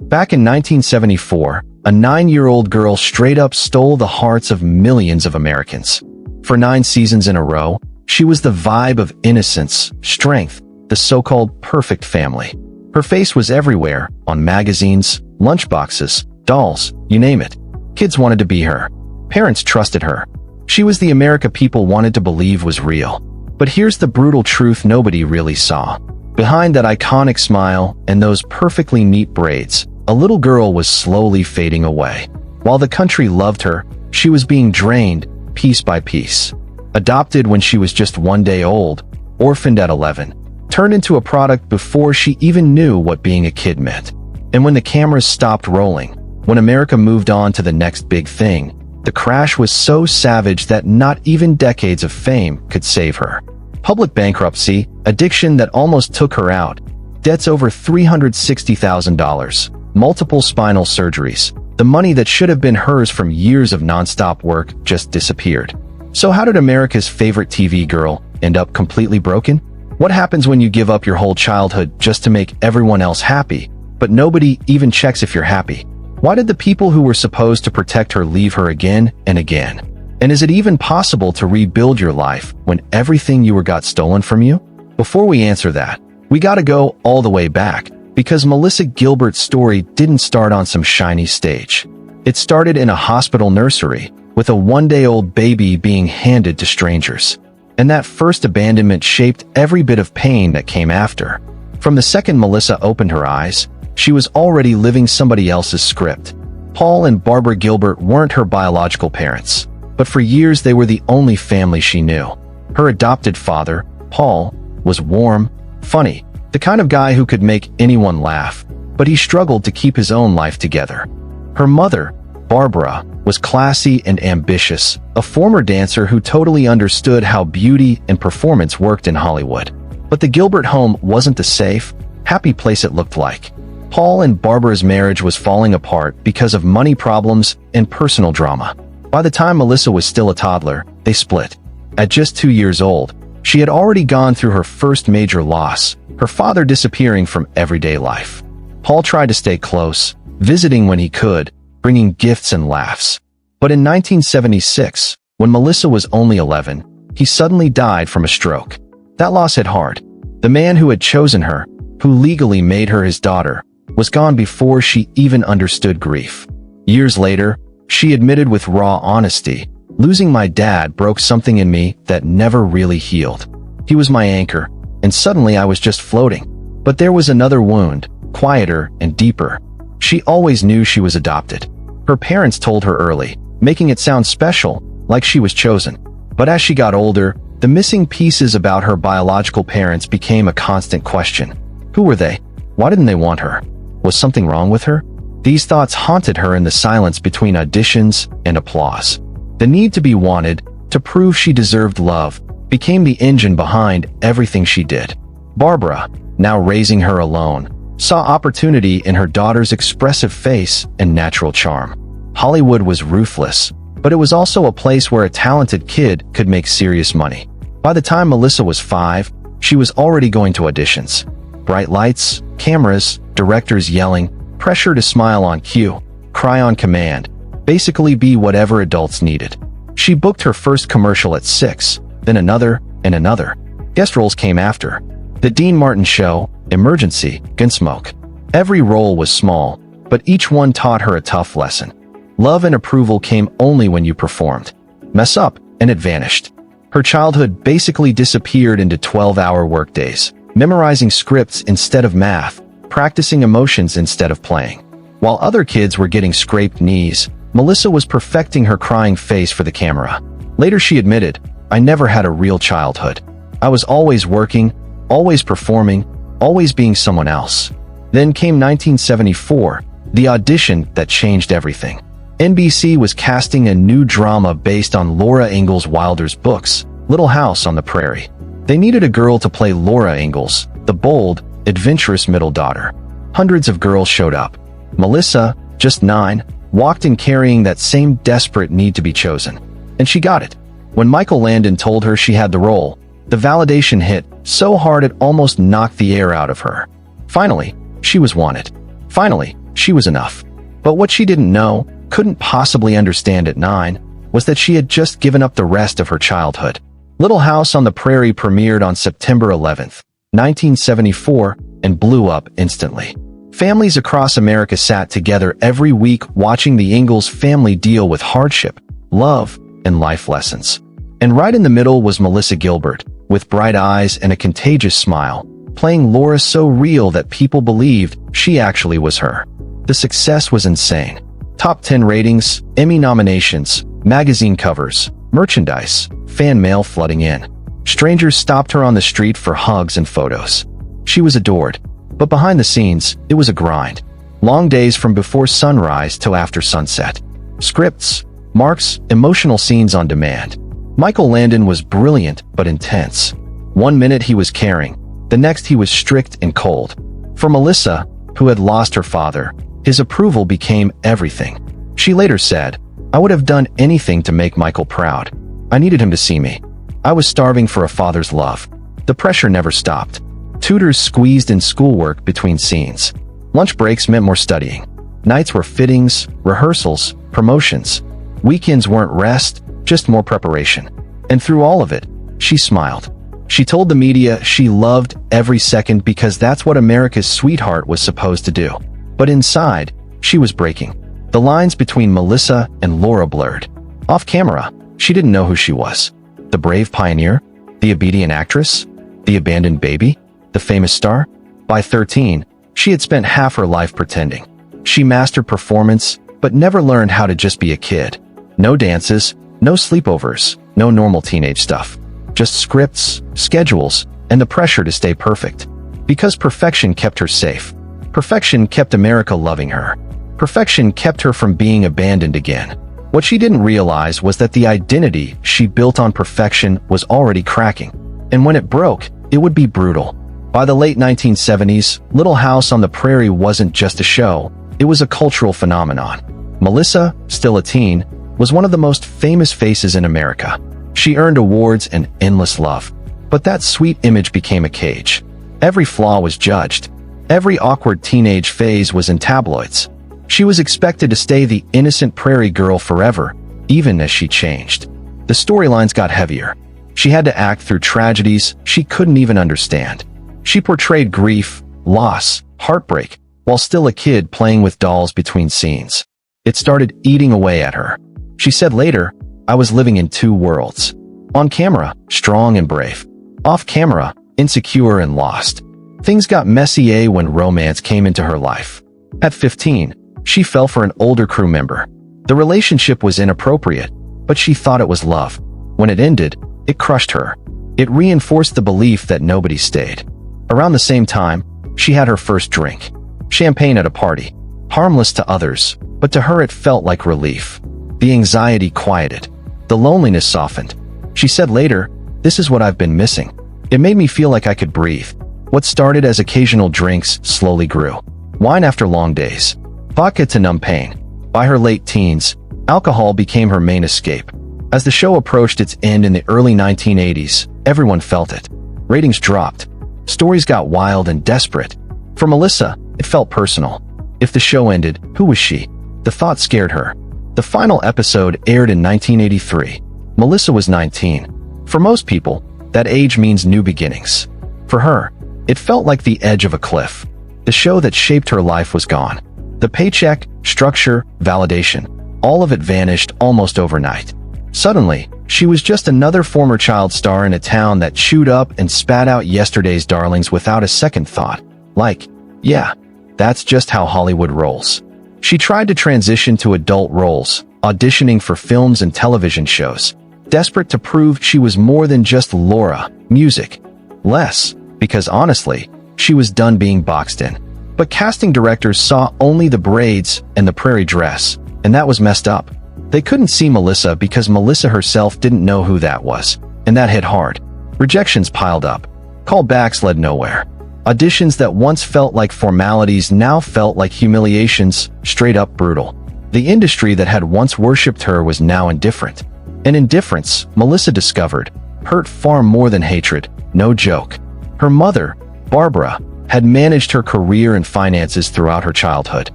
Back in 1974, a 9-year-old girl straight up stole the hearts of millions of Americans. For 9 seasons in a row, she was the vibe of innocence, strength, the so-called perfect family. Her face was everywhere, on magazines, lunchboxes, dolls, you name it. Kids wanted to be her. Parents trusted her. She was the America people wanted to believe was real. But here's the brutal truth nobody really saw. Behind that iconic smile and those perfectly neat braids, a little girl was slowly fading away. While the country loved her, she was being drained, piece by piece. Adopted when she was just 1 day old, orphaned at 11, turned into a product before she even knew what being a kid meant. And when the cameras stopped rolling, when America moved on to the next big thing, the crash was so savage that not even decades of fame could save her. Public bankruptcy, addiction that almost took her out, debts over $360,000, multiple spinal surgeries. The money that should have been hers from years of nonstop work just disappeared. So how did America's favorite TV girl end up completely broken? What happens when you give up your whole childhood just to make everyone else happy, but nobody even checks if you're happy? Why did the people who were supposed to protect her leave her again and again? And is it even possible to rebuild your life when everything you were got stolen from you? Before we answer that, we gotta go all the way back, because Melissa Gilbert's story didn't start on some shiny stage. It started in a hospital nursery, with a 1-day-old baby being handed to strangers. And that first abandonment shaped every bit of pain that came after. From the second Melissa opened her eyes, she was already living somebody else's script. Paul and Barbara Gilbert weren't her biological parents, but for years they were the only family she knew. Her adopted father, Paul, was warm, funny, the kind of guy who could make anyone laugh, but he struggled to keep his own life together. Her mother, Barbara, was classy and ambitious, a former dancer who totally understood how beauty and performance worked in Hollywood. But the Gilbert home wasn't the safe, happy place it looked like. Paul and Barbara's marriage was falling apart because of money problems and personal drama. By the time Melissa was still a toddler, they split. At just 2 years old, she had already gone through her first major loss, her father disappearing from everyday life. Paul tried to stay close, visiting when he could, bringing gifts and laughs. But in 1976, when Melissa was only 11, he suddenly died from a stroke. That loss hit hard. The man who had chosen her, who legally made her his daughter, was gone before she even understood grief. Years later, she admitted with raw honesty, "Losing my dad broke something in me that never really healed. He was my anchor, and suddenly I was just floating." But there was another wound, quieter and deeper. She always knew she was adopted. Her parents told her early, making it sound special, like she was chosen. But as she got older, the missing pieces about her biological parents became a constant question. Who were they? Why didn't they want her? Was something wrong with her? These thoughts haunted her in the silence between auditions and applause. The need to be wanted, to prove she deserved love, became the engine behind everything she did. Barbara, now raising her alone, saw opportunity in her daughter's expressive face and natural charm. Hollywood was ruthless, but it was also a place where a talented kid could make serious money. By the time Melissa was 5, she was already going to auditions. Bright lights, cameras, directors yelling, pressure to smile on cue, cry on command, basically be whatever adults needed. She booked her first commercial at 6, then another, and another. Guest roles came after. The Dean Martin Show, Emergency, Gunsmoke. Every role was small, but each one taught her a tough lesson. Love and approval came only when you performed. Mess up, and it vanished. Her childhood basically disappeared into 12-hour workdays, memorizing scripts instead of math, practicing emotions instead of playing. While other kids were getting scraped knees, Melissa was perfecting her crying face for the camera. Later she admitted, "I never had a real childhood. I was always working, always performing, always being someone else." Then came 1974, the audition that changed everything. NBC was casting a new drama based on Laura Ingalls Wilder's books, Little House on the Prairie. They needed a girl to play Laura Ingalls, the bold, adventurous middle daughter. Hundreds of girls showed up. Melissa, just 9, walked in carrying that same desperate need to be chosen. And she got it. When Michael Landon told her she had the role, the validation hit so hard it almost knocked the air out of her. Finally, she was wanted. Finally, she was enough. But what she didn't know, couldn't possibly understand at 9, was that she had just given up the rest of her childhood. Little House on the Prairie premiered on September 11th, 1974, and blew up instantly. Families across America sat together every week watching the Ingalls family deal with hardship, love, and life lessons. And right in the middle was Melissa Gilbert, with bright eyes and a contagious smile, playing Laura so real that people believed she actually was her. The success was insane. Top 10 ratings, Emmy nominations, magazine covers, merchandise, fan mail flooding in. Strangers stopped her on the street for hugs and photos. She was adored. But behind the scenes, it was a grind. Long days from before sunrise till after sunset. Scripts, marks, emotional scenes on demand. Michael Landon was brilliant but intense. One minute he was caring, the next he was strict and cold. For Melissa, who had lost her father, his approval became everything. She later said, "I would have done anything to make Michael proud. I needed him to see me. I was starving for a father's love." The pressure never stopped. Tutors squeezed in schoolwork between scenes. Lunch breaks meant more studying. Nights were fittings, rehearsals, promotions. Weekends weren't rest, just more preparation. And through all of it, she smiled. She told the media she loved every second because that's what America's sweetheart was supposed to do. But inside, she was breaking. The lines between Melissa and Laura blurred. Off camera, she didn't know who she was. The brave pioneer? The obedient actress? The abandoned baby? The famous star? By 13, she had spent half her life pretending. She mastered performance, but never learned how to just be a kid. No dances, no sleepovers, no normal teenage stuff. Just scripts, schedules, and the pressure to stay perfect. Because perfection kept her safe. Perfection kept America loving her. Perfection kept her from being abandoned again. What she didn't realize was that the identity she built on perfection was already cracking. And when it broke, it would be brutal. By the late 1970s, Little House on the Prairie wasn't just a show, it was a cultural phenomenon. Melissa, still a teen, was one of the most famous faces in America. She earned awards and endless love. But that sweet image became a cage. Every flaw was judged. Every awkward teenage phase was in tabloids. She was expected to stay the innocent prairie girl forever, even as she changed. The storylines got heavier. She had to act through tragedies she couldn't even understand. She portrayed grief, loss, heartbreak, while still a kid playing with dolls between scenes. It started eating away at her. She said later, "I was living in two worlds. On camera, strong and brave. Off camera, insecure and lost." Things got messy when romance came into her life. At 15, she fell for an older crew member. The relationship was inappropriate, but she thought it was love. When it ended, it crushed her. It reinforced the belief that nobody stayed. Around the same time, she had her first drink. Champagne at a party. Harmless to others, but to her it felt like relief. The anxiety quieted. The loneliness softened. She said later, "This is what I've been missing. It made me feel like I could breathe." What started as occasional drinks slowly grew. Wine after long days. Vodka to numb pain. By her late teens, alcohol became her main escape. As the show approached its end in the early 1980s, everyone felt it. Ratings dropped. Stories got wild and desperate. For Melissa, it felt personal. If the show ended, who was she? The thought scared her. The final episode aired in 1983. Melissa was 19. For most people, that age means new beginnings. For her, it felt like the edge of a cliff. The show that shaped her life was gone. The paycheck, structure, validation, all of it vanished almost overnight. Suddenly, she was just another former child star in a town that chewed up and spat out yesterday's darlings without a second thought. Like, yeah, that's just how Hollywood rolls. She tried to transition to adult roles, auditioning for films and television shows, desperate to prove she was more than just Laura, music. Less, because honestly, she was done being boxed in. But casting directors saw only the braids and the prairie dress, and that was messed up. They couldn't see Melissa because Melissa herself didn't know who that was, and that hit hard. Rejections piled up. Callbacks led nowhere. Auditions that once felt like formalities now felt like humiliations, straight up brutal. The industry that had once worshipped her was now indifferent. And indifference, Melissa discovered, hurt far more than hatred, no joke. Her mother, Barbara, had managed her career and finances throughout her childhood.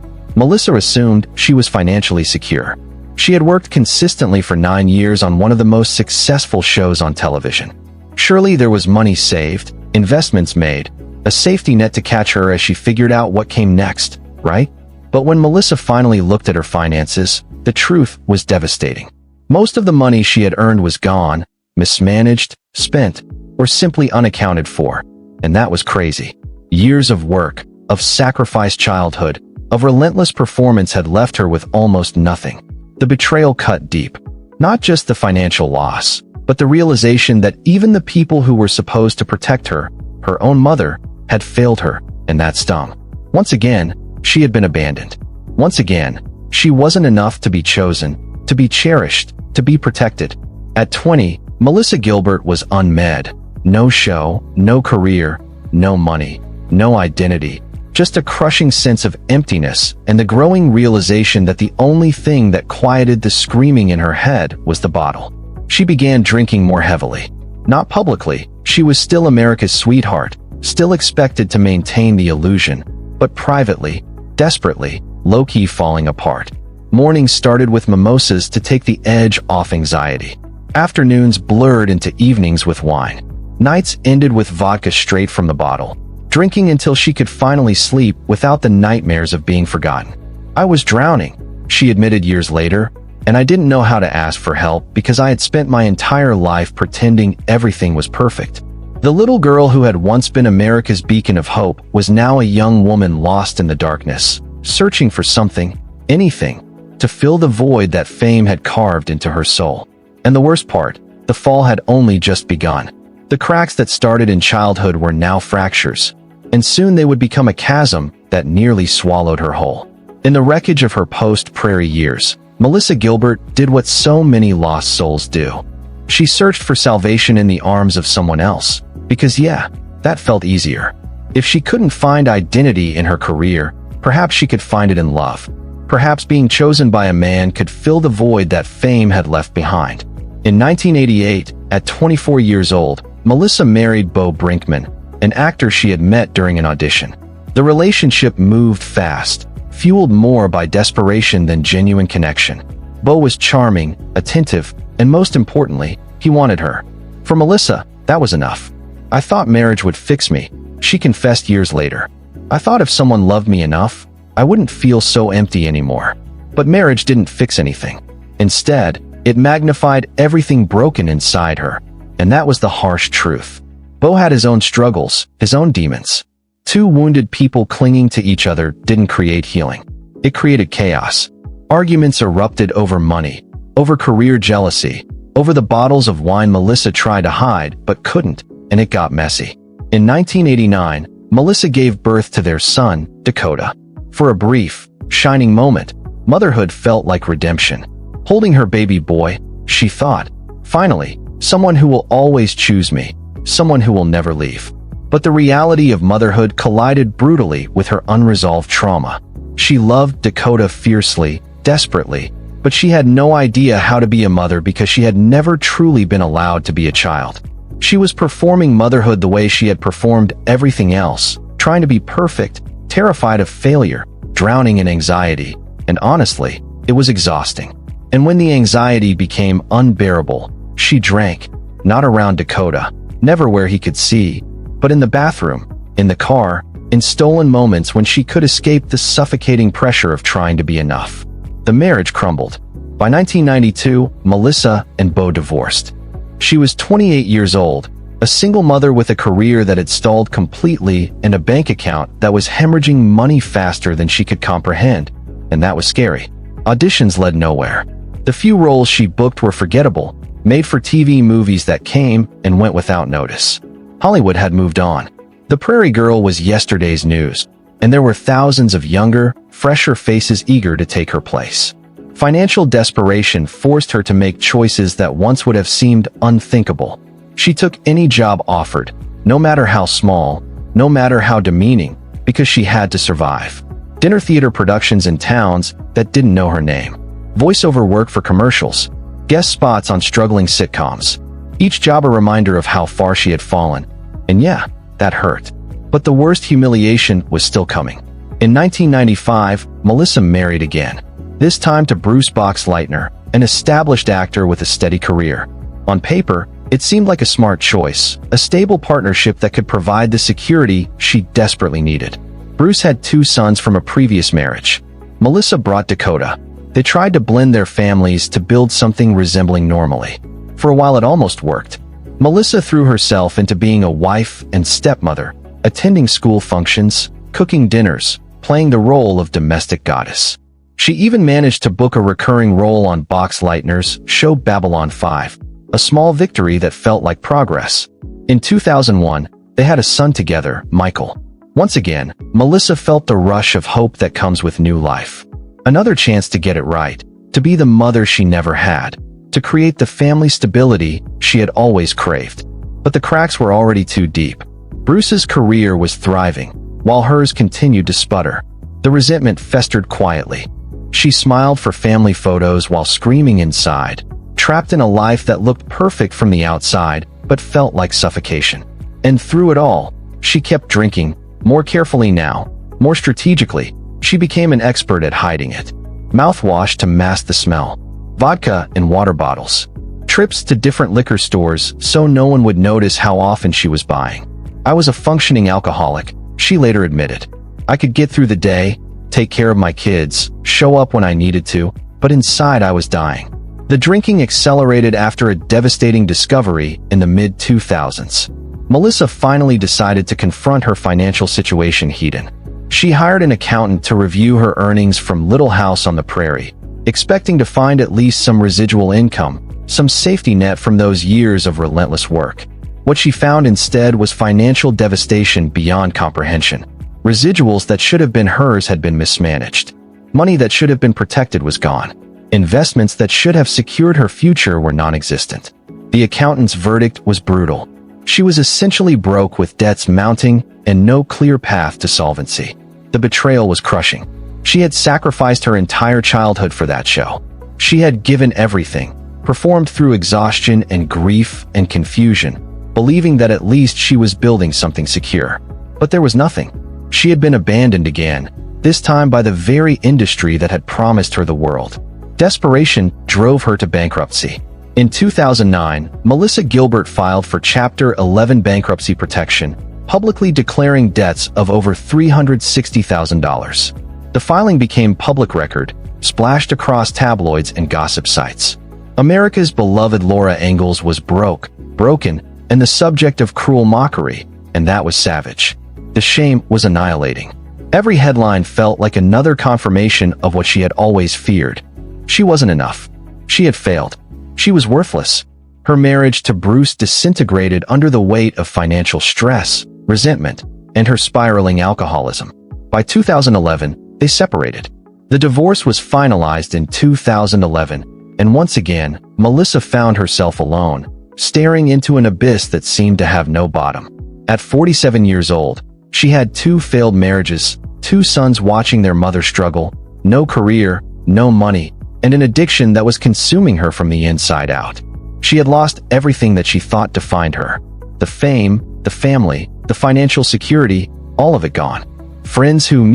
Melissa assumed she was financially secure. She had worked consistently for 9 years on one of the most successful shows on television. Surely there was money saved, investments made, a safety net to catch her as she figured out what came next, right? But when Melissa finally looked at her finances, the truth was devastating. Most of the money she had earned was gone, mismanaged, spent, or simply unaccounted for. And that was crazy. Years of work, of sacrificed childhood, of relentless performance had left her with almost nothing. The betrayal cut deep. Not just the financial loss, but the realization that even the people who were supposed to protect her, her own mother, had failed her, and that stung. Once again, she had been abandoned. Once again, she wasn't enough to be chosen, to be cherished, to be protected. At 20, Melissa Gilbert was unmed. No show, no career, no money, no identity. Just a crushing sense of emptiness and the growing realization that the only thing that quieted the screaming in her head was the bottle. She began drinking more heavily. Not publicly, she was still America's sweetheart, still expected to maintain the illusion, but privately, desperately, low-key falling apart. Mornings started with mimosas to take the edge off anxiety. Afternoons blurred into evenings with wine. Nights ended with vodka straight from the bottle, drinking until she could finally sleep without the nightmares of being forgotten. I was drowning, she admitted years later, and I didn't know how to ask for help because I had spent my entire life pretending everything was perfect. The little girl who had once been America's beacon of hope was now a young woman lost in the darkness, searching for something, anything, to fill the void that fame had carved into her soul. And the worst part, the fall had only just begun. The cracks that started in childhood were now fractures, and soon they would become a chasm that nearly swallowed her whole. In the wreckage of her post-Prairie years, Melissa Gilbert did what so many lost souls do. She searched for salvation in the arms of someone else, because yeah, that felt easier. If she couldn't find identity in her career, perhaps she could find it in love. Perhaps being chosen by a man could fill the void that fame had left behind. In 1988, at 24 years old, Melissa married Beau Brinkman, an actor she had met during an audition. The relationship moved fast, fueled more by desperation than genuine connection. Beau was charming, attentive, and most importantly, he wanted her. For Melissa, that was enough. "I thought marriage would fix me," she confessed years later. "I thought if someone loved me enough, I wouldn't feel so empty anymore." But marriage didn't fix anything. Instead, it magnified everything broken inside her. And that was the harsh truth. Beau had his own struggles, his own demons. Two wounded people clinging to each other didn't create healing. It created chaos. Arguments erupted over money, over career jealousy, over the bottles of wine Melissa tried to hide but couldn't, and it got messy. In 1989, Melissa gave birth to their son, Dakota. For a brief, shining moment, motherhood felt like redemption. Holding her baby boy, she thought, finally, someone who will always choose me, someone who will never leave. But the reality of motherhood collided brutally with her unresolved trauma. She loved Dakota fiercely, desperately, but she had no idea how to be a mother because she had never truly been allowed to be a child. She was performing motherhood the way she had performed everything else, trying to be perfect, terrified of failure, drowning in anxiety, and honestly, it was exhausting. And when the anxiety became unbearable, she drank, not around Dakota, never where he could see, but in the bathroom, in the car, in stolen moments when she could escape the suffocating pressure of trying to be enough. The marriage crumbled. By 1992, Melissa and Beau divorced. She was 28 years old, a single mother with a career that had stalled completely and a bank account that was hemorrhaging money faster than she could comprehend, and that was scary. Auditions led nowhere. The few roles she booked were forgettable, made-for-TV movies that came and went without notice. Hollywood had moved on. The Prairie Girl was yesterday's news, and there were thousands of younger, fresher faces eager to take her place. Financial desperation forced her to make choices that once would have seemed unthinkable. She took any job offered, no matter how small, no matter how demeaning, because she had to survive. Dinner theater productions in towns that didn't know her name. Voiceover work for commercials. Guest spots on struggling sitcoms. Each job a reminder of how far she had fallen. And yeah, that hurt. But the worst humiliation was still coming. In 1995, Melissa married again, this time to Bruce Boxleitner, an established actor with a steady career. On paper, it seemed like a smart choice, a stable partnership that could provide the security she desperately needed. Bruce had 2 sons from a previous marriage. Melissa brought Dakota. They tried to blend their families to build something resembling normally. For a while it almost worked. Melissa threw herself into being a wife and stepmother, attending school functions, cooking dinners, playing the role of domestic goddess. She even managed to book a recurring role on Boxleitner's show Babylon 5, a small victory that felt like progress. In 2001, they had a son together, Michael. Once again, Melissa felt the rush of hope that comes with new life. Another chance to get it right, to be the mother she never had, to create the family stability she had always craved. But the cracks were already too deep. Bruce's career was thriving, while hers continued to sputter. The resentment festered quietly. She smiled for family photos while screaming inside, trapped in a life that looked perfect from the outside but felt like suffocation. And through it all, she kept drinking, more carefully now, more strategically. She became an expert at hiding it. Mouthwash to mask the smell, vodka in water bottles, trips to different liquor stores so no one would notice how often she was buying. "I was a functioning alcoholic," she later admitted. "I could get through the day, take care of my kids, show up when I needed to, but inside I was dying." The drinking accelerated after a devastating discovery in the mid-2000s. Melissa finally decided to confront her financial situation head-on. She hired an accountant to review her earnings from Little House on the Prairie, expecting to find at least some residual income, some safety net from those years of relentless work. What she found instead was financial devastation beyond comprehension. Residuals that should have been hers had been mismanaged. Money that should have been protected was gone. Investments that should have secured her future were non-existent. The accountant's verdict was brutal. She was essentially broke with debts mounting and no clear path to solvency. The betrayal was crushing. She had sacrificed her entire childhood for that show. She had given everything, performed through exhaustion and grief and confusion, believing that at least she was building something secure. But there was nothing. She had been abandoned again, this time by the very industry that had promised her the world. Desperation drove her to bankruptcy. In 2009, Melissa Gilbert filed for Chapter 11 bankruptcy protection, publicly declaring debts of over $360,000. The filing became public record, splashed across tabloids and gossip sites. America's beloved Laura Ingalls was broken, and the subject of cruel mockery, and that was savage. The shame was annihilating. Every headline felt like another confirmation of what she had always feared. She wasn't enough. She had failed. She was worthless. Her marriage to Bruce disintegrated under the weight of financial stress, resentment, and her spiraling alcoholism. By 2011, they separated. The divorce was finalized in 2011, and once again, Melissa found herself alone, staring into an abyss that seemed to have no bottom. At 47 years old, she had 2 failed marriages, 2 sons watching their mother struggle, no career, no money, and an addiction that was consuming her from the inside out. She had lost everything that she thought defined her. The fame, the family, the financial security, all of it gone. Friends who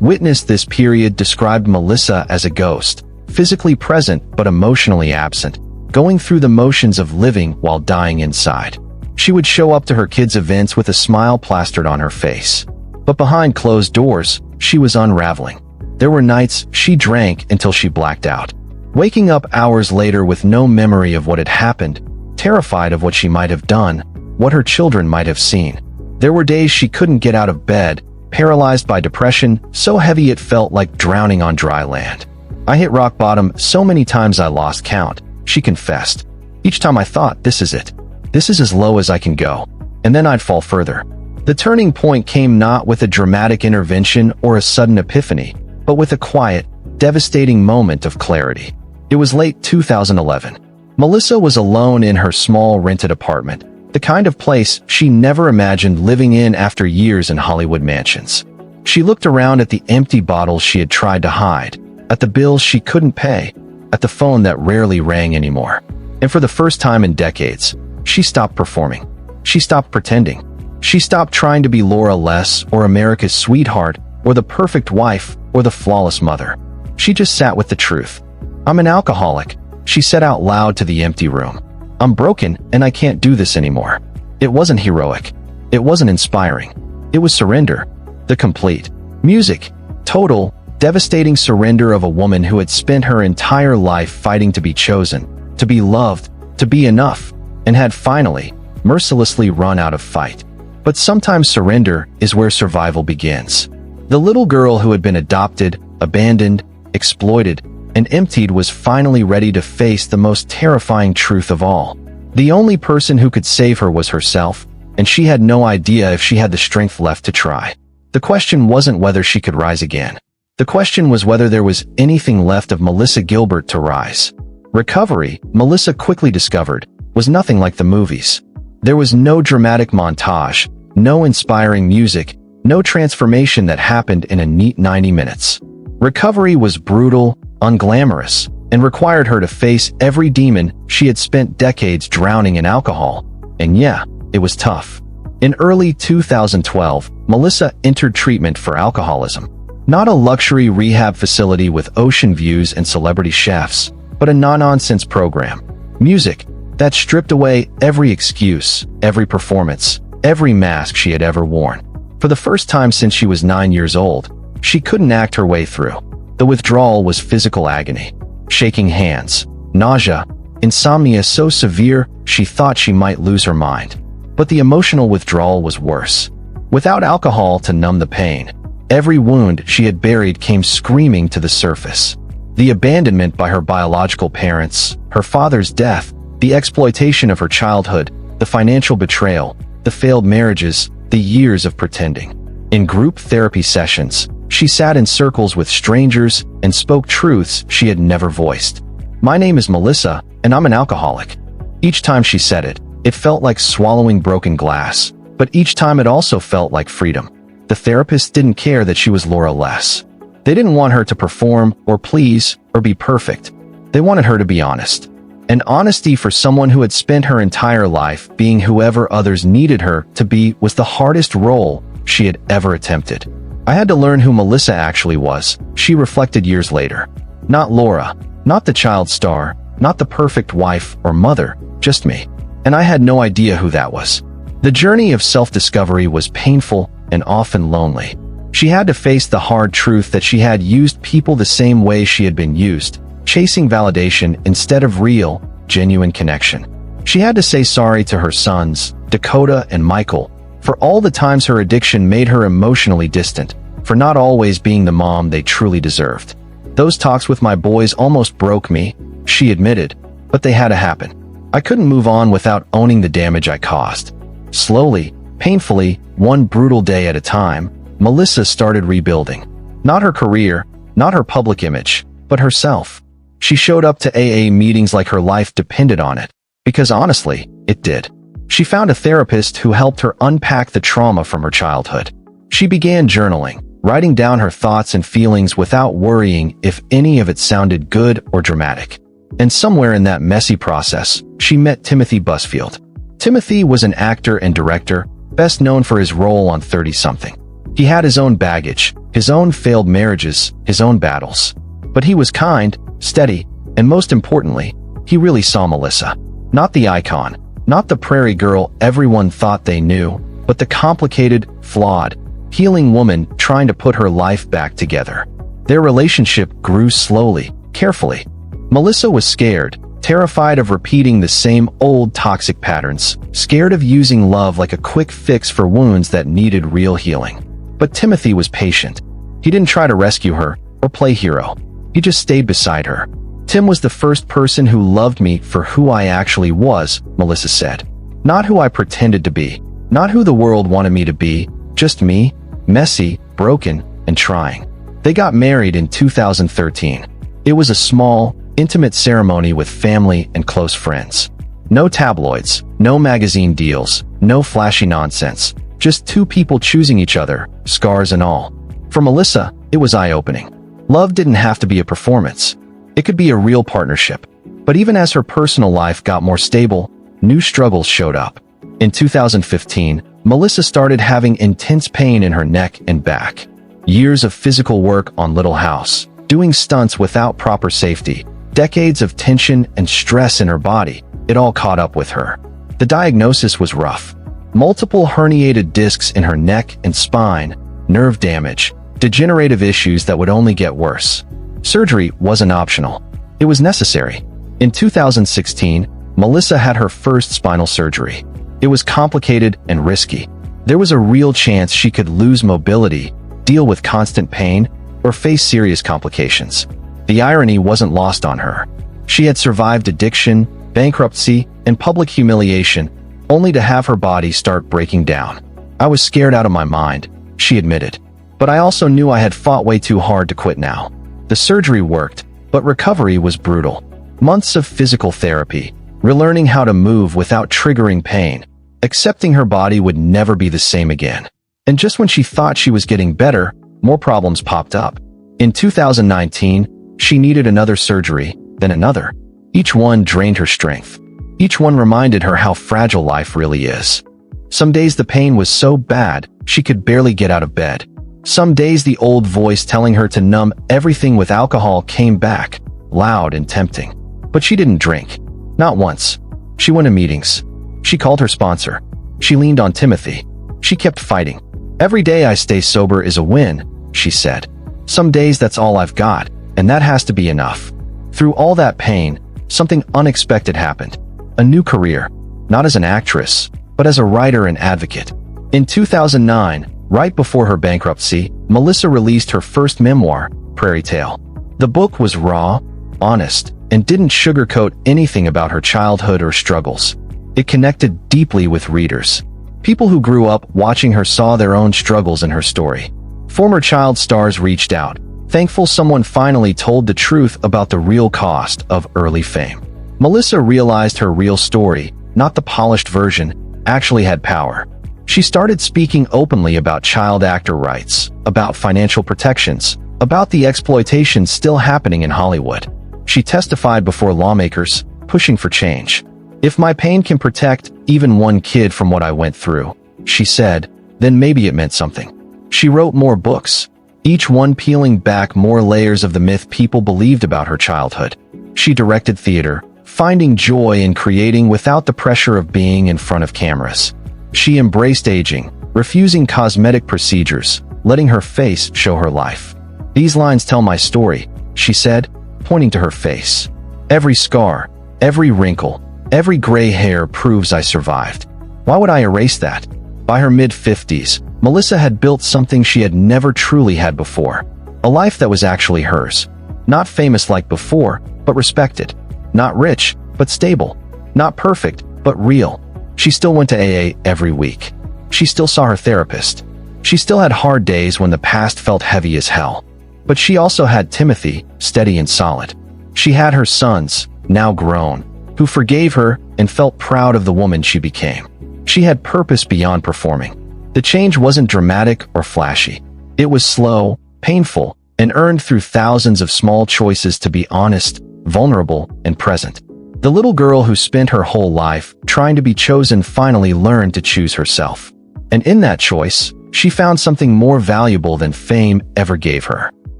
witnessed this period described Melissa as a ghost, physically present but emotionally absent, going through the motions of living while dying inside. She would show up to her kids' events with a smile plastered on her face. But behind closed doors, she was unraveling. There were nights she drank until she blacked out, waking up hours later with no memory of what had happened, terrified of what she might have done, what her children might have seen. There were days she couldn't get out of bed, paralyzed by depression, so heavy it felt like drowning on dry land. "I hit rock bottom so many times I lost count," she confessed. "Each time I thought, this is it. This is as low as I can go. And then I'd fall further." The turning point came not with a dramatic intervention or a sudden epiphany, but with a quiet, devastating moment of clarity. It was late 2011. Melissa was alone in her small rented apartment, the kind of place she never imagined living in after years in Hollywood mansions. She looked around at the empty bottles she had tried to hide, at the bills she couldn't pay, at the phone that rarely rang anymore. And for the first time in decades, she stopped performing. She stopped pretending. She stopped trying to be Laura Les or America's sweetheart or the perfect wife, or the flawless mother. She just sat with the truth. "I'm an alcoholic," she said out loud to the empty room. "I'm broken and I can't do this anymore." It wasn't heroic. It wasn't inspiring. It was surrender. The complete, music, total, devastating surrender of a woman who had spent her entire life fighting to be chosen, to be loved, to be enough, and had finally, mercilessly run out of fight. But sometimes surrender is where survival begins. The little girl who had been adopted, abandoned, exploited, and emptied was finally ready to face the most terrifying truth of all. The only person who could save her was herself, and she had no idea if she had the strength left to try. The question wasn't whether she could rise again. The question was whether there was anything left of Melissa Gilbert to rise. Recovery, Melissa quickly discovered, was nothing like the movies. There was no dramatic montage, no inspiring music, no transformation that happened in a neat 90 minutes. Recovery was brutal, unglamorous, and required her to face every demon she had spent decades drowning in alcohol. And yeah, it was tough. In early 2012, Melissa entered treatment for alcoholism. Not a luxury rehab facility with ocean views and celebrity chefs, but a no-nonsense program. Music that stripped away every excuse, every performance, every mask she had ever worn. For the first time since she was 9 years old, she couldn't act her way through. The withdrawal was physical agony. Shaking hands, nausea, insomnia so severe she thought she might lose her mind. But the emotional withdrawal was worse. Without alcohol to numb the pain, every wound she had buried came screaming to the surface. The abandonment by her biological parents, her father's death, the exploitation of her childhood, the financial betrayal, the failed marriages, the years of pretending. In group therapy sessions, she sat in circles with strangers and spoke truths she had never voiced. "My name is Melissa, and I'm an alcoholic." Each time she said it, it felt like swallowing broken glass, but each time it also felt like freedom. The therapist didn't care that she was Laura Less. They didn't want her to perform or please or be perfect. They wanted her to be honest. And honesty for someone who had spent her entire life being whoever others needed her to be was the hardest role she had ever attempted. "I had to learn who Melissa actually was," she reflected years later. Not Laura, not the child star, not the perfect wife or mother, just me. And I had no idea who that was. The journey of self-discovery was painful and often lonely. She had to face the hard truth that she had used people the same way she had been used, chasing validation instead of real, genuine connection. She had to say sorry to her sons, Dakota and Michael, for all the times her addiction made her emotionally distant, for not always being the mom they truly deserved. "Those talks with my boys almost broke me," she admitted, "but they had to happen. I couldn't move on without owning the damage I caused." Slowly, painfully, one brutal day at a time, Melissa started rebuilding. Not her career, not her public image, but herself. She showed up to AA meetings like her life depended on it, because honestly, it did. She found a therapist who helped her unpack the trauma from her childhood. She began journaling, writing down her thoughts and feelings without worrying if any of it sounded good or dramatic. And somewhere in that messy process, she met Timothy Busfield. Timothy was an actor and director, best known for his role on 30-something. He had his own baggage, his own failed marriages, his own battles. But he was kind, steady, and most importantly, he really saw Melissa. Not the icon, not the prairie girl everyone thought they knew, but the complicated, flawed, healing woman trying to put her life back together. Their relationship grew slowly, carefully. Melissa was scared, terrified of repeating the same old toxic patterns, scared of using love like a quick fix for wounds that needed real healing. But Timothy was patient. He didn't try to rescue her or play hero. He just stayed beside her. "Tim was the first person who loved me for who I actually was," Melissa said. "Not who I pretended to be, not who the world wanted me to be, just me, messy, broken, and trying." They got married in 2013. It was a small, intimate ceremony with family and close friends. No tabloids, no magazine deals, no flashy nonsense. Just two people choosing each other, scars and all. For Melissa, it was eye-opening. Love didn't have to be a performance. It could be a real partnership. But even as her personal life got more stable, new struggles showed up. In 2015, Melissa started having intense pain in her neck and back. Years of physical work on Little House, doing stunts without proper safety, decades of tension and stress in her body, it all caught up with her. The diagnosis was rough. Multiple herniated discs in her neck and spine, nerve damage, degenerative issues that would only get worse. Surgery wasn't optional. It was necessary. In 2016, Melissa had her first spinal surgery. It was complicated and risky. There was a real chance she could lose mobility, deal with constant pain, or face serious complications. The irony wasn't lost on her. She had survived addiction, bankruptcy, and public humiliation, only to have her body start breaking down. I was scared out of my mind, she admitted. But I also knew I had fought way too hard to quit now. The surgery worked, but recovery was brutal. Months of physical therapy, relearning how to move without triggering pain, accepting her body would never be the same again. And just when she thought she was getting better, more problems popped up. In 2019, she needed another surgery, then another. Each one drained her strength. Each one reminded her how fragile life really is. Some days the pain was so bad, she could barely get out of bed. Some days the old voice telling her to numb everything with alcohol came back, loud and tempting. But she didn't drink. Not once. She went to meetings. She called her sponsor. She leaned on Timothy. She kept fighting. "Every day I stay sober is a win," she said. "Some days that's all I've got, and that has to be enough." Through all that pain, something unexpected happened. A new career, not as an actress, but as a writer and advocate. In 2009, right before her bankruptcy, Melissa released her first memoir, Prairie Tale. The book was raw, honest, and didn't sugarcoat anything about her childhood or struggles. It connected deeply with readers. People who grew up watching her saw their own struggles in her story. Former child stars reached out, thankful someone finally told the truth about the real cost of early fame. Melissa realized her real story, not the polished version, actually had power. She started speaking openly about child actor rights, about financial protections, about the exploitation still happening in Hollywood. She testified before lawmakers, pushing for change. "If my pain can protect even one kid from what I went through," she said, "then maybe it meant something." She wrote more books, each one peeling back more layers of the myth people believed about her childhood. She directed theater, finding joy in creating without the pressure of being in front of cameras. She embraced aging, refusing cosmetic procedures, letting her face show her life. "These lines tell my story," she said, pointing to her face. "Every scar, every wrinkle, every gray hair proves I survived. Why would I erase that?" By her mid-50s, Melissa had built something she had never truly had before. A life that was actually hers. Not famous like before, but respected. Not rich, but stable. Not perfect, but real. She still went to AA every week. She still saw her therapist. She still had hard days when the past felt heavy as hell. But she also had Timothy, steady and solid. She had her sons, now grown, who forgave her and felt proud of the woman she became. She had purpose beyond performing. The change wasn't dramatic or flashy. It was slow, painful, and earned through thousands of small choices to be honest, vulnerable, and present. The little girl who spent her whole life trying to be chosen finally learned to choose herself. And in that choice, she found something more valuable than fame ever gave her: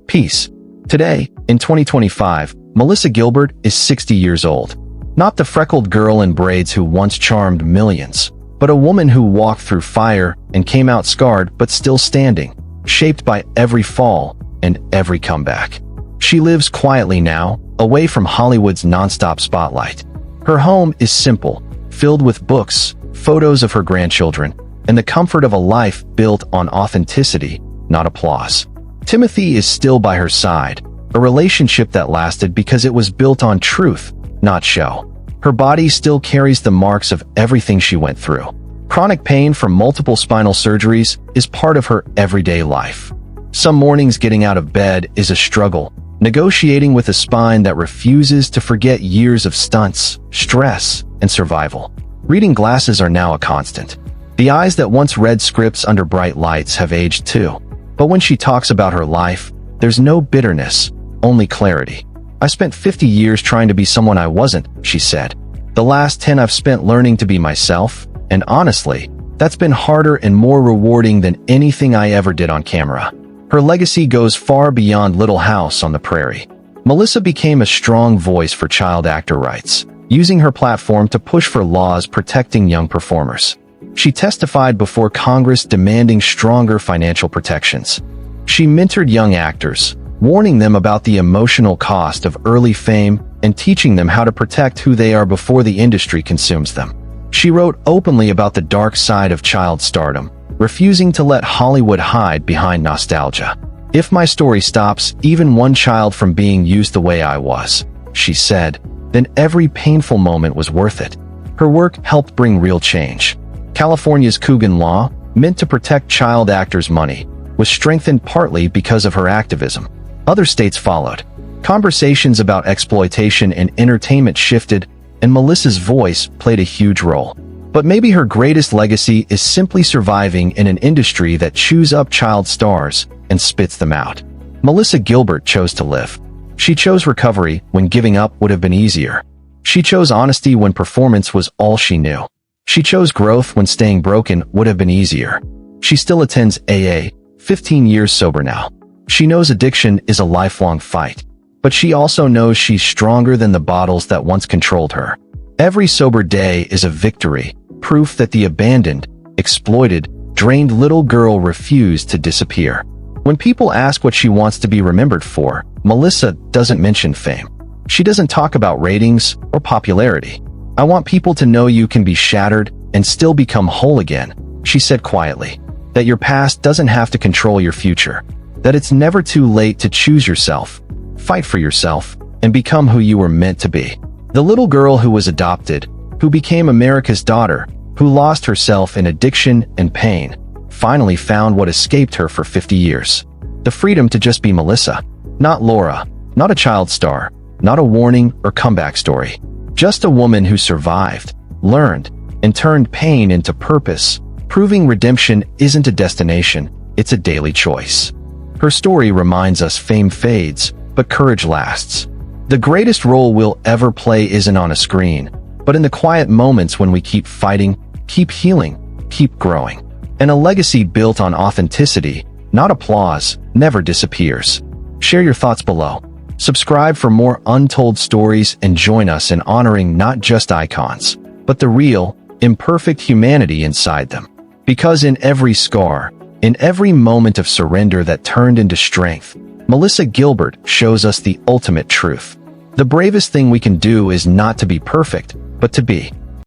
peace. Today, in 2025, Melissa Gilbert is 60 years old. Not the freckled girl in braids who once charmed millions, but a woman who walked through fire and came out scarred but still standing, shaped by every fall and every comeback. She lives quietly now, away from Hollywood's nonstop spotlight. Her home is simple, filled with books, photos of her grandchildren, and the comfort of a life built on authenticity, not applause. Timothy is still by her side, a relationship that lasted because it was built on truth, not show. Her body still carries the marks of everything she went through. Chronic pain from multiple spinal surgeries is part of her everyday life. Some mornings getting out of bed is a struggle, negotiating with a spine that refuses to forget years of stunts, stress, and survival. Reading glasses are now a constant. The eyes that once read scripts under bright lights have aged too. But when she talks about her life, there's no bitterness, only clarity. "I spent 50 years trying to be someone I wasn't," she said. "The last 10 I've spent learning to be myself, and honestly, that's been harder and more rewarding than anything I ever did on camera." Her legacy goes far beyond Little House on the Prairie. Melissa became a strong voice for child actor rights, using her platform to push for laws protecting young performers. She testified before Congress demanding stronger financial protections. She mentored young actors, warning them about the emotional cost of early fame and teaching them how to protect who they are before the industry consumes them. She wrote openly about the dark side of child stardom, refusing to let Hollywood hide behind nostalgia. "If my story stops even one child from being used the way I was," she said, "then every painful moment was worth it." Her work helped bring real change. California's Coogan Law, meant to protect child actors' money, was strengthened partly because of her activism. Other states followed. Conversations about exploitation in entertainment shifted, and Melissa's voice played a huge role. But maybe her greatest legacy is simply surviving in an industry that chews up child stars and spits them out. Melissa Gilbert chose to live. She chose recovery when giving up would have been easier. She chose honesty when performance was all she knew. She chose growth when staying broken would have been easier. She still attends AA, 15 years sober now. She knows addiction is a lifelong fight, but she also knows she's stronger than the bottles that once controlled her. Every sober day is a victory, proof that the abandoned, exploited, drained little girl refused to disappear. When people ask what she wants to be remembered for, Melissa doesn't mention fame. She doesn't talk about ratings or popularity. "I want people to know you can be shattered and still become whole again," she said quietly. "That your past doesn't have to control your future. That it's never too late to choose yourself, fight for yourself, and become who you were meant to be." The little girl who was adopted, who became America's daughter, who lost herself in addiction and pain, finally found what escaped her for 50 years. The freedom to just be Melissa. Not Laura, not a child star, not a warning or comeback story. Just a woman who survived, learned, and turned pain into purpose, proving redemption isn't a destination, it's a daily choice. Her story reminds us fame fades, but courage lasts. The greatest role we'll ever play isn't on a screen, but in the quiet moments when we keep fighting, keep healing, keep growing. And a legacy built on authenticity, not applause, never disappears. Share your thoughts below. Subscribe for more untold stories and join us in honoring not just icons, but the real, imperfect humanity inside them. Because in every scar, in every moment of surrender that turned into strength, Melissa Gilbert shows us the ultimate truth. The bravest thing we can do is not to be perfect, but to be.